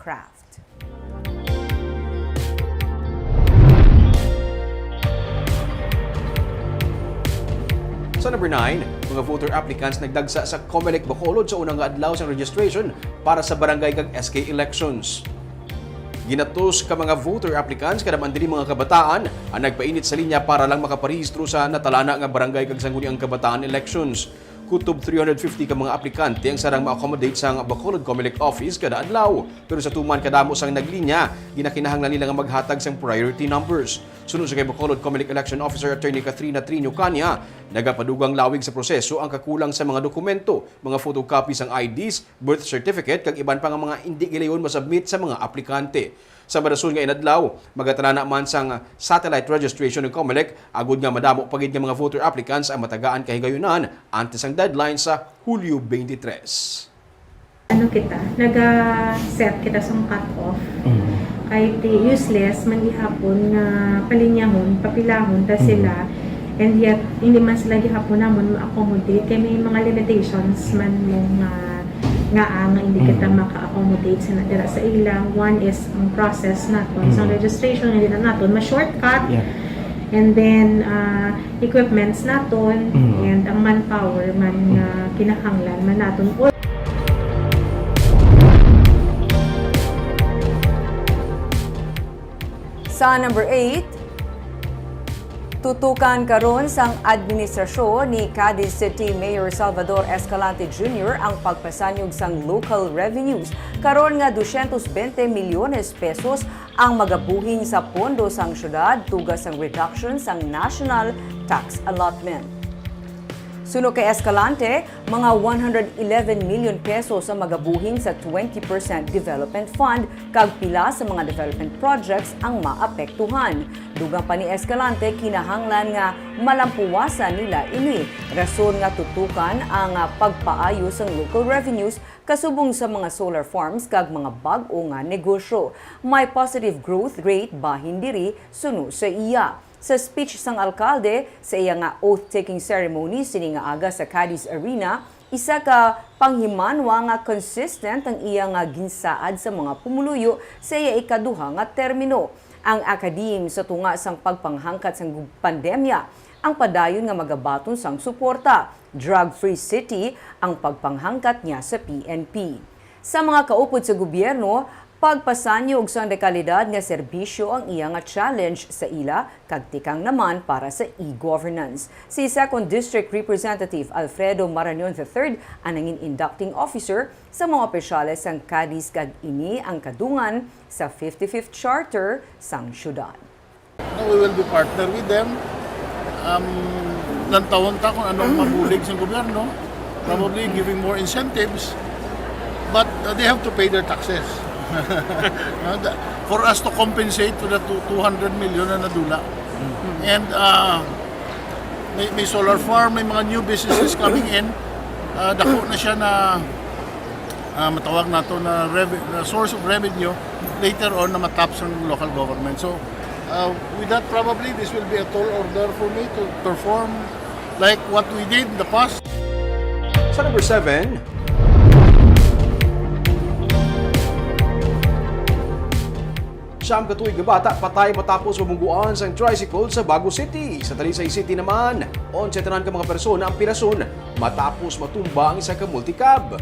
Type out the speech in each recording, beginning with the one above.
craft. Sa number 9, mga voter applicants nagdagsa sa Comelec Bacolod sa unang adlaw sa registration para sa barangay kag SK elections. Ginatos ka mga voter applicants kada man diri mga kabataan ang nagpainit sa linya para lang makaparehistro sa natalana nga barangay kag sangguniang kabataan elections. Kutob 350 ka mga aplikante ang sarang ma-accommodate sa Bacolod Comelec office kada adlaw. Pero sa tuman kadamo sang naglinya, ginakinahanglan nila nga maghatag sang priority numbers. Sunod sa kay Bacolod Comelec Election Officer Attorney Katrina Trino Kanya, nagapadugang lawig sa proseso ang kakulang sa mga dokumento, mga photocopies ang IDs, birth certificate kag iban pa nga mga hindi gilayon masubmit sa mga aplikante. Sa madason nga inadlaw, magatanana man sang satellite registration ng Comelec, agud nga madamo pagid nga mga voter applicants ang matagaan kahigayunan antes ang deadline sa Hulyo 23. Nag-set kita sa cut-off. Kahit useless, man gihapon nga palinyahon, papilahon ta sila, and yet hindi man sila gihapon namon ma-accommodate kay may mga limitations man mo nga hindi kita maka-accommodate sa ilang. One is ang process naton sa registration, hindi na naton ma-shortcut. And then equipments naton and ang manpower man kinahanglan man naton. Sa number 8, tutukan karon sang administrasyon ni Cadiz City Mayor Salvador Escalante Jr. ang pagpasanyog sang local revenues. Karon nga 220 milyones pesos ang magabuhin sa pondo sang syudad tugas sang reduction sang national tax allotment. Suno kay Escalante, mga 111 million pesos ang magabuhin sa 20% development fund kag pila sa mga development projects ang maapektuhan. Dugang pa ni Escalante, kinahanglan nga malampuwasan nila ini. Rason nga tutukan ang pagpaayos ng local revenues kasubong sa mga solar farms kag mga bag-o nga negosyo. May positive growth rate bahin diri suno sa iya. Sa speech sang alkalde sa iya nga oath-taking ceremony sini nga aga sa Cadiz Arena, isa ka panghimanwa nga consistent ang iya nga ginsaad sa mga pumuluyo sa iya ikaduha nga termino. Ang akadim sa tunga sang pagpanghangkat sang pandemya, ang padayon nga magabaton sang suporta. Drug-free city ang pagpanghangkat niya sa PNP. Sa mga kaupod sa gobyerno, pagpasanyog sa dekalidad nga serbisyo ang iya nga challenge sa ila kag tikang naman para sa e-governance. Si 2nd District Representative Alfredo Marañon III ang nangin inducting officer sa mga opisyales sang Cadiz kag ini ang kadungan sa 55th Charter sang syudad. We will be partner with them. Lantawon ta kung anong mabulig sa gobyerno, probably giving more incentives, but they have to pay their taxes. For us to compensate to the 200 million na nadula. And may solar farm, may mga new businesses coming in. Dako na siya na matawag nato na source of revenue later on na matap sa local government. So with that, probably this will be a tall order for me to perform like what we did in the past. Sa number 7, siyam katuig nga bata patay matapos mamungguan sa tricycle sa Bago City. Sa Talisay City naman, 11 tanan ka mga persona ang pirason matapos matumba ang isa ka multicab.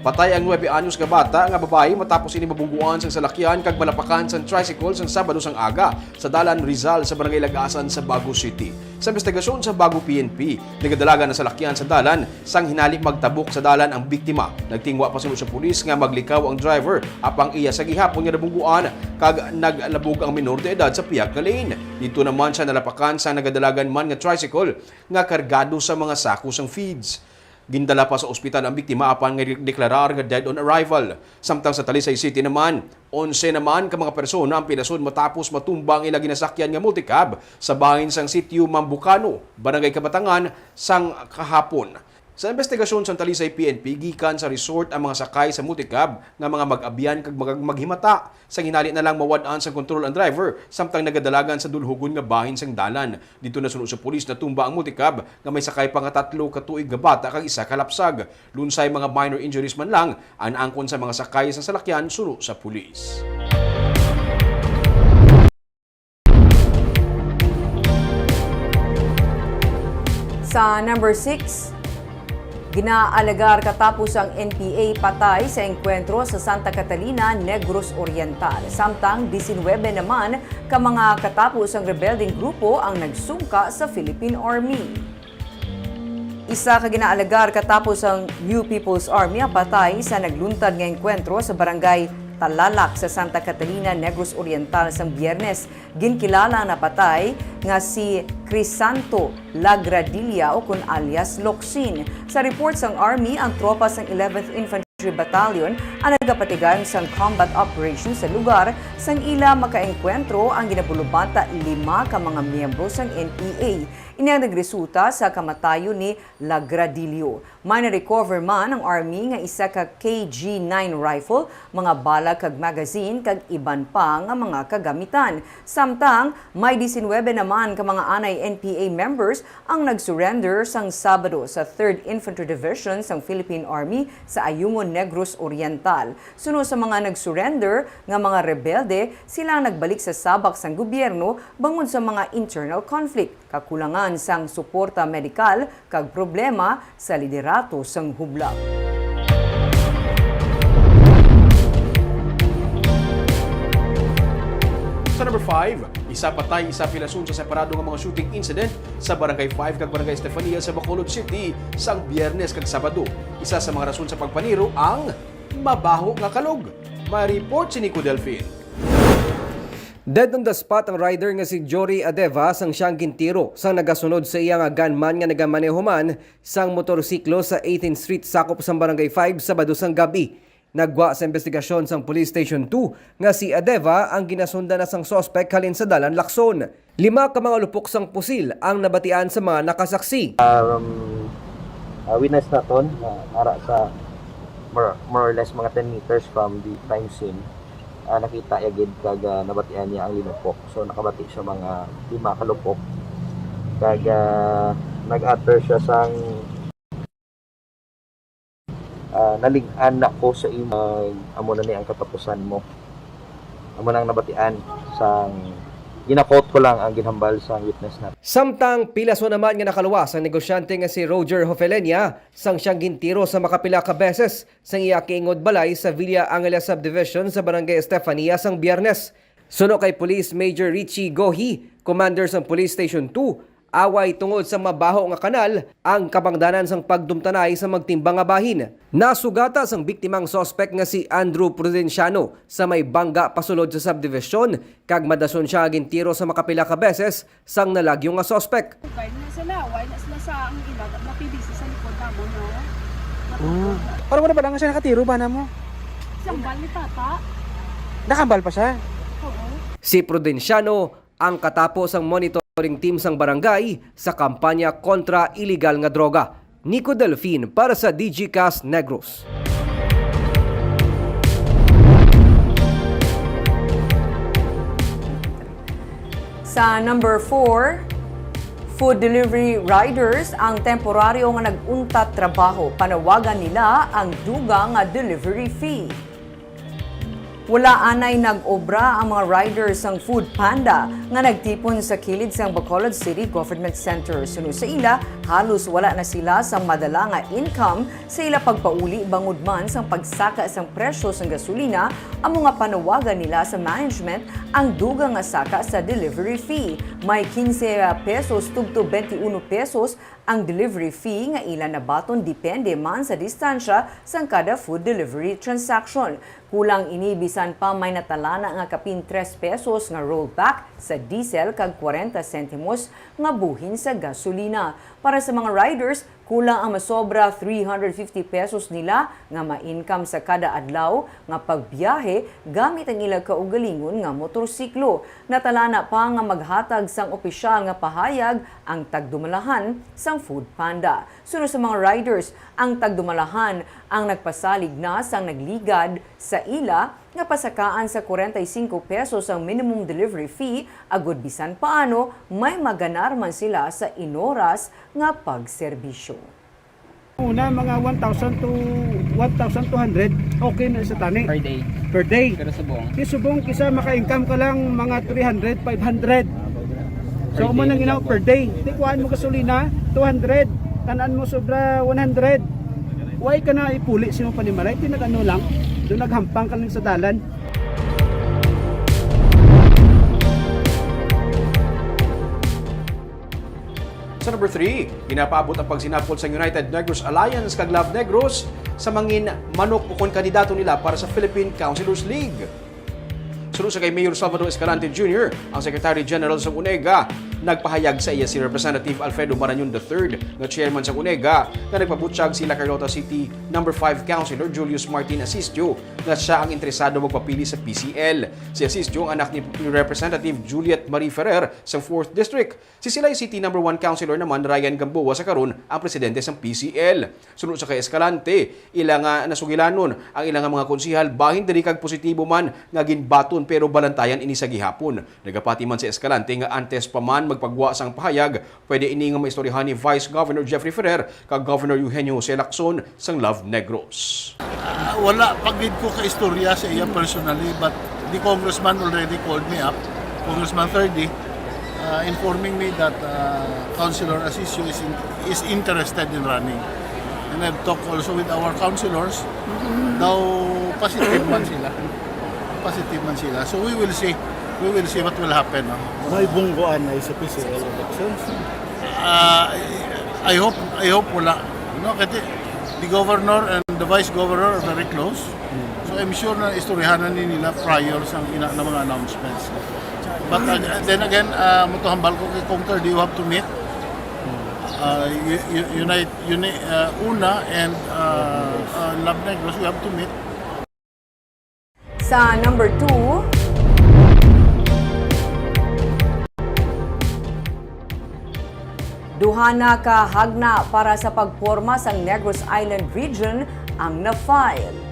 Patay ang 9 anyos nga bata nga babae matapos ini mabungguan sa salakyan kag malapakan sa tricycle sa Sabado sang aga sa Dalan Rizal sa Barangay Lagasan sa Bago City. Sa investigasyon sa Bago PNP, nagadalaga na salakyan sa dalan sang hinalik magtabok sa dalan ang biktima. Nagtingwa pa sunod sa pulis nga maglikaw ang driver apang iya sa gihapon nga nabungguan kag naglabog ang minor de edad sa piyak nga lane. Dito naman siya nalapakan sa nagadalagan man nga tricycle nga kargado sa mga sako sang feeds. Gindala pa sa ospital ang biktima apan nga deklarar nga dead on arrival. Samtang sa Talisay City naman, 11 naman ka mga persona ang pinasun matapos matumba ang ilang ginasakyan nga multicab sa bahin sang sitio Mambucano, Barangay Kabatangan sang kahapon. Sa investigasyon sa Talisay PNP, gikan sa resort ang mga sakay sa multicab nga mga mag-abyan kag maghimata. Sa hinali na lang mawad-an sa control ang driver samtang nagadalagan sa dulhugon nga bahin sang dalan. Dito nasuno sa pulis na tumba ang multicab nga may sakay pa nga 3 ka tuig nga bata kag 1 ka lapsag. Lunsay mga minor injuries man lang ang angkon sa mga sakay sa salakyan suno sa pulis. Sa number 6, ginaalagar katapos ang NPA patay sa engkwentro sa Santa Catalina, Negros Oriental. Samtang 19 naman ka mga katapos ang rebelding grupo ang nagsungka sa Philippine Army. Isa ka ginaalagar katapos ang New People's Army ang patay sa nagluntad nga engkwentro sa barangay Talalak sa Santa Catalina, Negros Oriental sa Biyernes. Ginkilala na patay nga si Crisanto Lagradilla o kun alias Locsin. Sa report sang Army, ang tropa sang 11th Infantry Battalion ang nagapatigan sang combat operations sa lugar sang ila makaengkwentro ang ginabulubanta 5 ka mga miyembro sang NPA. Ini ang nagresulta sa kamatayon ni Lagradillo. May na-recover man ang Army nga isa ka KG-9 rifle, mga bala kag magazine kag iban pa nga mga kagamitan. Samtang may 19 naman ka mga anay NPA members ang nagsurrender sang Sabado sa 3rd Infantry Division sang Philippine Army sa Ayungon, Negros Oriental. Sunod sa mga nagsurrender nga mga rebelde, sila ang nagbalik sa sabak sang gobyerno bangod sa mga internal conflict, kakulangan sang suporta medikal kag problema sa liderato sang hublag. Sa number 5, isa patay, isa pilason sa separado nga mga shooting incident sa Barangay 5 kag Barangay Estefania sa Bacolod City sang Biyernes kag Sabado. Isa sa mga rason sa pagpaniro ang mabaho nga kalog. May report si Nico Delfin. Dead on the spot ang rider nga si Jory Adeva sang siyang gintiro sang nagasunod sa iya nga gunman nga nagamanehuman sang motorsiklo sa 18th Street sakop sang Barangay 5 Sabado sang gabi. Nagwa sa investigasyon sang Police Station 2 nga si Adeva ang ginasunda na sang sospek halin sa dalan Lacson. 5 ka mga lupok sang pusil ang nabatian sa mga nakasaksi. Witness naton ara sa more or less mga 10 meters from the crime scene. Nakita agad kag nabatian niya ang linupok. So nakabati siya mga 5 kalupok. Kag nag-utter siya sang nalig-an nako sa imo amo na ni ang katapusan mo. Amo nang nabatian sang ginakot ko lang ang ginhambal sa witness natin. Samtang pilaso naman nga nakaluwas ang negosyante nga si Roger Hofelenia sang siyang gintiro sa makapila ka beses sang iya kiingod balay sa Villa Angela Subdivision sa Barangay Estefania sang Biyernes. Suno kay Police Major Richie Gohi, Commander sang Police Station 2, away tungod sa mabaho nga kanal ang kabangdanan sang pagdumtanay sa magtimbang nga bahin. Nasugata sang biktimang sospek nga si Andrew Prudenciano sa may bangga pasulod sa subdivision kag madason siya gintiro sa makapila ka beses sang nalagyo nga sospek. Why na sila? Why na sila sa ang ilag at napibisi sa likod na mo, no? Parang wala ba lang siya nakatiro ba na mo? Sambal ni tata. Nakambal pa siya? Oo. Si Prudenciano ang katapos ang monitoring team sang barangay sa kampanya kontra iligal nga droga. Nico Delfin para sa DGCast Negros. Sa number 4, food delivery riders ang temporaryo nga nag-untat trabaho. Panawagan nila ang dugang nga delivery fee. Wala anay nag-obra ang mga riders ng Food Panda nga nagtipon sa kilid sang Bacolod City Government Center. Sunod sa ila, halos wala na sila sang madala nga income sa ila pagpauli bangod man sang pagsaka sang presyo sang gasolina. Ang mga panawagan nila sa management ang dugang nga saka sa delivery fee. May 15 pesos tugto 21 pesos ang delivery fee nga ilan na baton depende man sa distansya sang kada food delivery transaction. Kulang ini bisan pa may natalana nga kapin 3 pesos nga rollback sa diesel kag 40 sentimos nga buhin sa gasolina. Para sa mga riders, Kulang ang masobra 350 pesos nila nga ma-income sa kada adlaw nga pagbiyahe gamit ang ilang kaugalingon nga motorsiklo. Natalana pa nga maghatag sang opisyal nga pahayag ang tagdumalahan sang Food Panda. Sunod sa mga riders, ang tagdumalahan ang nagpasalig na sang nagligad sa ila nga pasakaan sa 45 pesos ang minimum delivery fee, agud bisan paano may maganar man sila sa inoras nga pagserbisyo. Una, mga 1,000 to 1,200, okay na sa tani. Per day. Per day. Pero subong. Kisubong, kisa maka-income ka lang mga 300, 500. So, mo nang ginaw per day. Tikuhaan mo gasolina, 200. Tanan mo sobra 100. Why ka na ipuli si mo panimalay? Tinag-ano lang. Doon naghampang ka lang sa dalan. Sa number 3, ginapaabot ang pagsinapol sa United Negros Alliance kag Love Negros sa mangin manok o kon kandidato nila para sa Philippine Councilors League. Sunod sa kay Mayor Salvador Escalante Jr., ang Secretary General sa UNEGA, nagpahayag sa iya si Representative Alfredo Marañon III, na chairman sa UNEGA, na nagpabutsyag sila Carlota City No. 5 Councilor Julius Martin Asistio na siya ang interesado magpapili sa PCL. Si Asistio ang anak ni Representative Juliet Marie Ferrer sa 4th District. Si Silay City No. 1 Councilor naman Ryan Gamboa sa karon ang presidente sa PCL. Sunod sa kay Escalante, ilang nasugilanon ang ilang mga konsihal bahin diri kag positibo man nga ginbaton pero balantayan ini sa gihapon. Nagapati man si Escalante nga antes pa man magpagwa sang pahayag, pwede ini nga maistoryahan ni Vice Governor Jeffrey Ferrer kag Governor Eugenio Jose Lacson sang Love Negros. Wala pagid ko ka istorya sa iya personally, but the congressman already called me up, Congressman 30, informing me that Councilor Asisio is interested in running. And I've talked also with our councilors. Daw positive man sila. So we will see what will happen. May bungguan na sa PCL elections. I hope wala. Kasi the governor and the vice governor are very close. So I'm sure na istoryahanan nila prior sa na mga announcements. But then again, mutuhambal ko kay Kong Terdi, you have to meet Una and Love Negros, we have to meet. Sa number 2, duhana ka hagna para sa pagporma sa Negros Island Region ang na-file.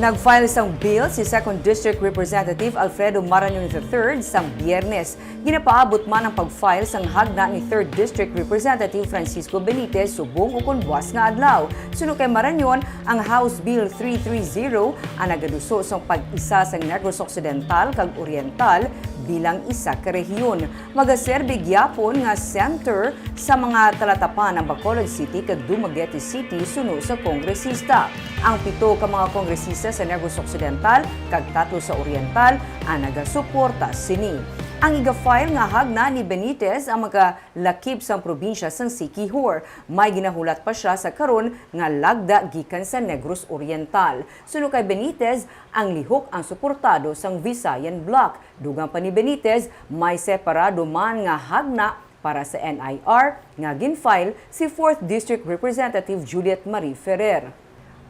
Nag-file sang bill si 2nd District Representative Alfredo Marañon III sang Biyernes. Ginapaabot man ang pag-file sang hagna ni 3rd District Representative Francisco Benitez subong ukon buwas nga adlaw. Sunod kay Marañon, ang House Bill 330 ang nagaduso sang pag-isa sang Negros Occidental kag Oriental bilang isa ka rehiyon. Magaserbe gyapon nga center sa mga talatapan ng Bacolod City kag Dumaguete City sunod sa kongresista. Ang 7 ka mga kongresista sa Negros Occidental kag 3 sa Oriental ang nagasuporta sini. Ang iga-file nga hagna ni Benitez ang magalakip sang probinsya sang Siquijor. May ginahulat pa siya sa karon nga lagda gikan sa Negros Oriental. Sunod kay Benitez, ang lihok ang suportado sang Visayan Bloc. Dugang pa ni Benitez, may separado man nga hagna para sa NIR nga gin-file si 4th District Representative Juliet Marie Ferrer.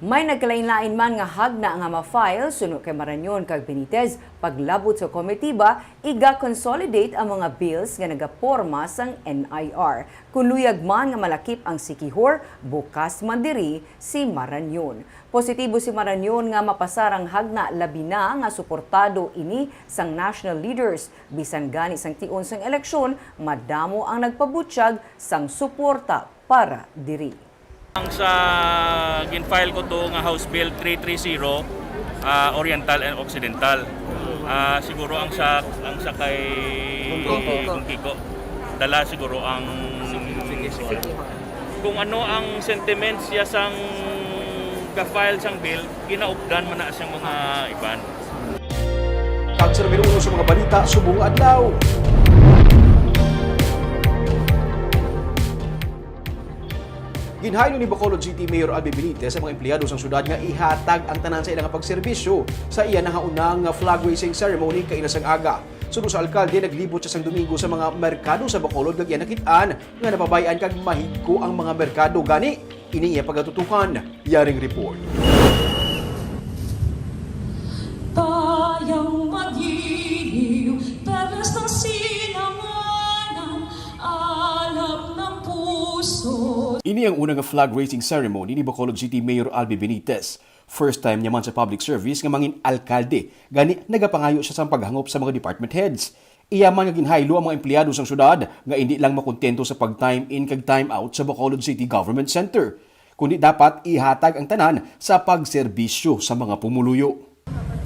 May nagkalain-lain man nga hagna nga ma-file sunod kay Marañon kag Benitez paglabot sa komitiba iga-consolidate ang mga bills nga nagaporma sang NIR. Kung luyag man nga malakip ang Siquijor, bukas man diri si Marañon. Positibo si Marañon nga mapasarang hagna labi na nga suportado ini sang national leaders. Bisan gani sang tion sang eleksyon, madamo ang nagpabutsyag sang suporta para diri. Ang sa gin-file ko to nga House Bill 330 Oriental and Occidental. Siguro ang sa kay Kung Kiko. Dala siguro ang kung ano ang sentiments siya sang ka-file sang bill, ginaupdan man na siyang mga iban. Kag sa numero 1 sa mga balita subong adlaw. Ginhayo ni Bacolod City Mayor Albi Benitez sa mga empleyado sa syudad nga ihatag ang tanan sa ilang pagserbisyo sa iya nahaunang flag raising ceremony kailasang aga. Suno sa alkalde, naglibot siya sang Domingo sa mga merkado sa Bacolod kag iya nakitaan nga napabayan kag mahigko ang mga merkado gani ini iya pagatutukan. Yaring report. Tayang magiliw, perlas ng sinanganan, alab ng puso. Ini ang unang flag raising ceremony ni Bacolod City Mayor Albi Benitez. First time niya man sa public service nga mangin alkalde. Gani nagapangayo siya sa paghangop sa mga department heads. Iya man nga ginhaylo ang mga empleyado sa syudad nga hindi lang makontento sa pag-time in kag time out sa Bacolod City Government Center, kundi dapat ihatag ang tanan sa pagserbisyo sa mga pumuluyo.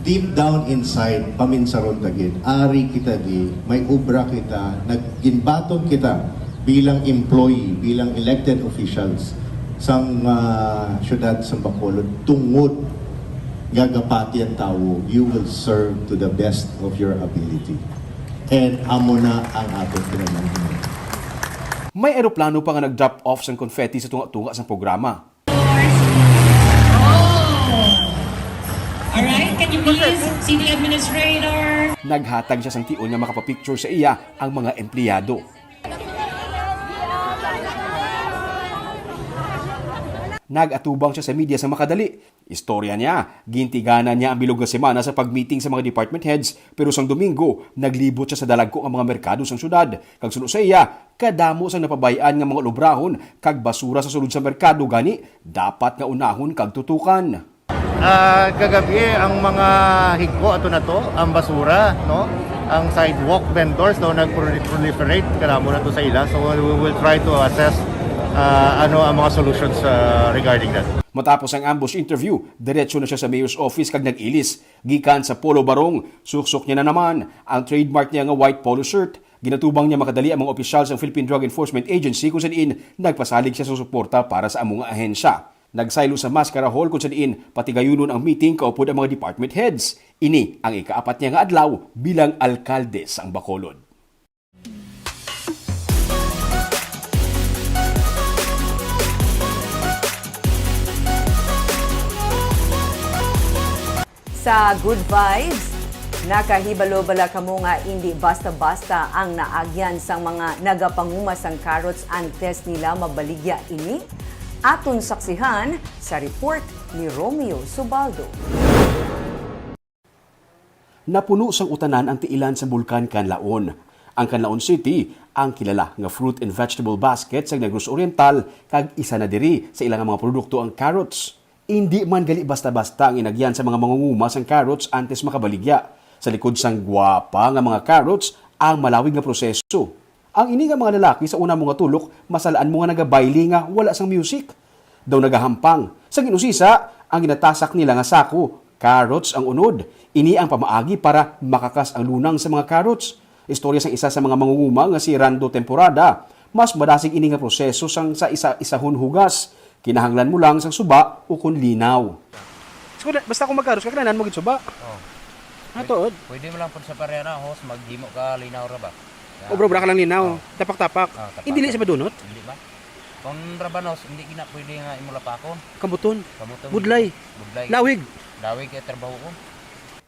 Deep down inside, paminsaron tagin, ari kita di, may ubra kita, nagginbaton kita bilang employee, bilang elected officials sang syudad sa Bacolod, tungod gagapati ang tao, you will serve to the best of your ability. And amo na ang atong pinamangkin. May eroplano pa nga nag-drop off sang confetti sa tunga-tunga sa programa. Alright, can you please see the administrator? Naghatag siya sang tion nga makapapicture sa iya ang mga empleyado. Nag-atubang siya sa media sa makadali. Istorya niya, gintiganan niya ang bilog na semana sa pag-meeting sa mga department heads, pero sang Domingo, naglibot siya sa dalagko ang mga merkado sang syudad. Kag suno sa iya, kadamo sang napabayaan nga mga lubrahon kag basura sa sulod sa merkado gani, dapat nga unahon kag tutukan. Kagabi ang mga higko ato na to, ang basura, no? Ang sidewalk vendors no nag-proliferate kanamo na to sa ila. So we will try to assess ano ang mga solutions regarding that. Matapos ang ambush interview, diretso na siya sa mayor's office kag nag-ilis. Gikan sa polo barong, suksok niya na naman ang trademark niya nga white polo shirt. Ginatubang niya makadali ang mga opisyal sa Philippine Drug Enforcement Agency kung saan nagpasalig siya sa suporta para sa among ahensya. Nagsaylo sa Mascara Hall kung saan patigayunon ang meeting kaupod ang mga department heads. Ini ang ikaapat niya nga adlaw bilang alkalde sa Bacolod. Sa Good Vibes, nakahibalo-bala kamo nga hindi basta-basta ang naagyan sang mga nagapangumas ang carrots antes nila mabaligya ini. Aton saksihan sa report ni Romeo Subaldo. Napuno sang utanan ang tiilan sa Bulkan Canlaon. Ang Canlaon City ang kilala nga fruit and vegetable basket sa Negros Oriental kag isa na diri sa ilang mga produkto ang carrots. Hindi man gali basta-basta ang inagyan sa mga mangunguma sang carrots antes makabaligya. Sa likod sang gwapa nga mga carrots ang malawig nga proseso. Ang ini nga mga lalaki sa una mga tulok, masalaan mo nga nagabayli nga wala sang music. Daw nagahampang. Sa ginusisa, ang ginatasak nila nga sako, carrots ang unod. Ini ang pamaagi para makakas ang lunang sa mga carrots. Istorya sang isa sa mga mangunguma nga si Rando Temporada. Mas madasig ini nga proseso sang sa isa-isahon hugas. Kinahanglan mo lang sang suba o kun linaw. Basta kung magkaros, kakalanan mo gitsuba. Oh. Atood. Pwede mo lang po sa pareha na host, maghimo ka linaw ra ba? Obra ka lang linaw. Tapak-tapak. tapak. Hindi sa badunot. Hindi ba? Kung rabanos, hindi gina pwede nga imula pa ako. Kamuton. Kamuton. Budlay. Budlay. Lawig. Lawig kay trabaho ko.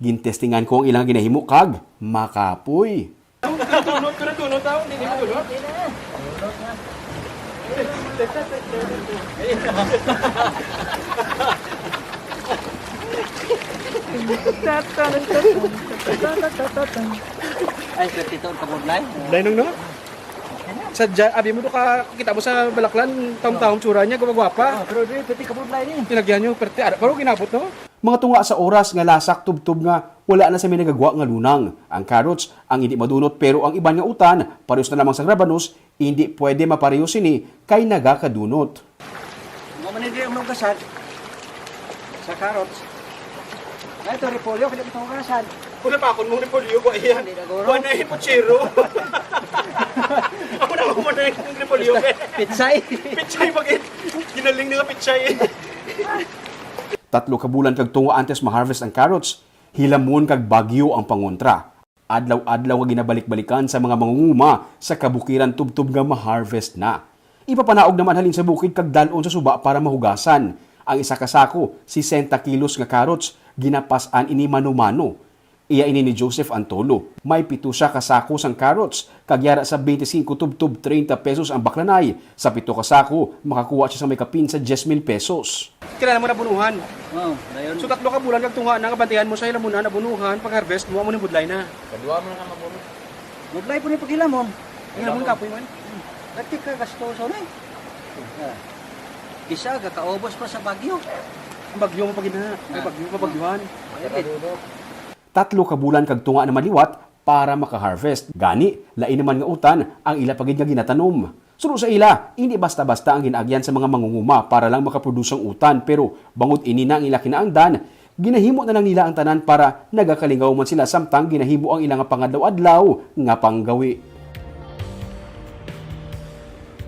Gintestingan ko ang ilang ginahimo kag makapoy. Tunod daw. Hindi mo tunod. Ay, petito ka budlay. Budlay nung no? Sadya, abi mo do ka kita mo sa balaklan, taong-taong tsura niya, gumagwapa. Pero di peti ka budlay ni. Tinagyan niyo, pero ginabot no? Mga tunga sa oras nga lasak tubtub nga wala na sa may nagagwa nga lunang. Ang carrots ang hindi madunot pero ang iban nga utan parehas na lamang sa rabanos hindi pwede maparehos ini kay nagakadunot. Mo man hindi ang kasad sa carrots. Ay to repolyo kaya mo kasad. Kuna pa kun mo repolyo ko iyan. Kuan ay puchero. Ako na mo na yung repolyo. Pitsay. Pitsay bakit? Ginaling nila pitsay. 3 ka bulan kag tunga antes ma-harvest ang carrots, hilamon kag bagyo ang pangontra. Adlaw-adlaw nga ginabalik-balikan sa mga mangunguma sa kabukiran tubtub nga ma-harvest na. Ipapanaog naman halin sa bukid kag dalon sa suba para mahugasan. Ang isa ka sako, 60 kilos nga carrots, ginapasan ini mano-mano. Iya ini ni Joseph Antolo. May 7 siya kasako sang carrots. Kagyara sa 25 tubtub 30 pesos ang baklanay. Sa 7 kasako, makakuha siya sa may kapin sa 10,000 pesos. Kailangan mo na bunuhan. So 3 ka bulan kagtunga na kabantayan mo sa ilang muna na bunuhan. Pag-harvest mo ni budlay na. Kadua mo na ka mabuno. Budlay po ni pagila mo. Ilamon ka po man. Dati ka gasto sa na. Isa kakaubos pa sa Bagyo. Ang bagyo mo pag ina. May bagyo pa bagyuhan. 3 ka bulan kagtunga na maliwat para maka-harvest. Gani, lain naman nga utan ang ila pagid nga ginatanom. Suro sa ila, hindi basta-basta ang ginagyan sa mga mangunguma para lang makaproduce ang utan, pero bangod ini na ang ila kinaangdan, ginahimo na lang nila ang tanan para nagakalingaw man sila samtang ginahimo ang ilang pangadlaw-adlaw nga panggawi.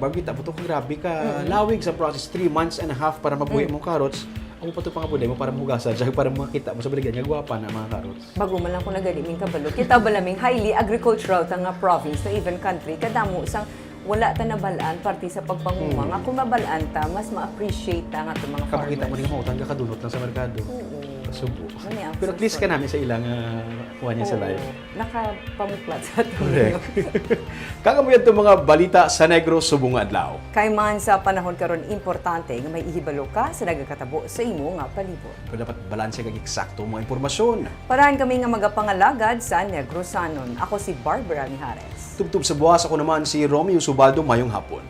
Bagita po ito, grabe ka. Lawig sa process, 3 months and a half para mabuhi mong carrots. Ang pa ito pangabulay mo para mahugasan siya, para makita mo sa baligan nga gwapa na mga carrots. Bago man lang ko nagaliming kabalo, kita ba laming highly agricultural ta nga province na even country, kadamo sang wala ta nabalaan parte sa pagpanguma nga kung mabalaan ta mas ma-appreciate ta nga itong mga farmers. Kapag kita mo rin mautan ka kadunot lang sa merkado. Subo. Mani ang Pero at least ka namin sa ilang kuha niya sa live. Nakapamuklat sa ito. Kakamuyad itong mga balita sa Negros subong adlaw. Kay man sa panahon karon importante nga may ihibalo ka sa nagakatabo sa imo nga palibot. Pero dapat balanse kag eksakto mga impormasyon. Parahan kami nga magapangalagad sa Negrosanon. Ako si Barbara Mijares. Tubtub sa buwas ako naman si Romeo Subaldo mayong hapon.